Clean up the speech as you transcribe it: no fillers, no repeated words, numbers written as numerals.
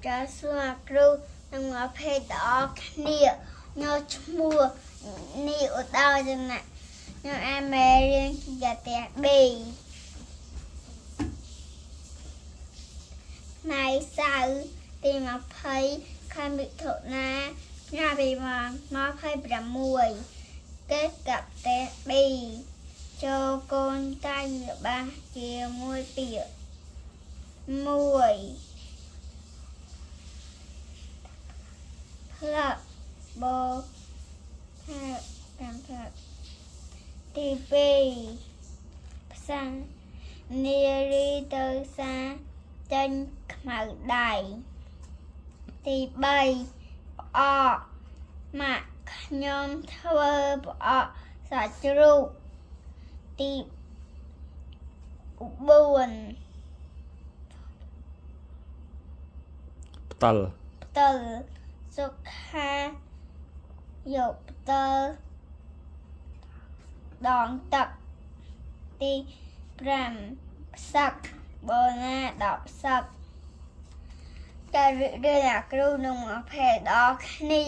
ចាសួរគ្រូនឹងមកភេទដល់គ្នាញឈ្មោះនេះឧត្តរចំណាក់ខ្ញុំអាមេរៀនជាផ្ទះ B ថ្ងៃសៅរ៍ទី20 ខែមិថុនាឆ្នាំ2026កិច្ចកផ្ទះ B ចូលកូនតាញ់របស់ជាមួយពាក្យ1ផ្លាក់បោថាតាមផ្លាក់ទី2ផ្សានារីទៅសាចេញខ្មៅដៃទី3ផ្អកម៉ាក់ខ្ញុំធ្វើផ្អកសាច់ជ្រូកទី4ផ្តិលសុខាយកផ្តិលដងទឹកទី5ផ្សឹកបូណា10ផ្សឹកការរៀនអាគ្រូនឹងមកភេទដល់គ្នា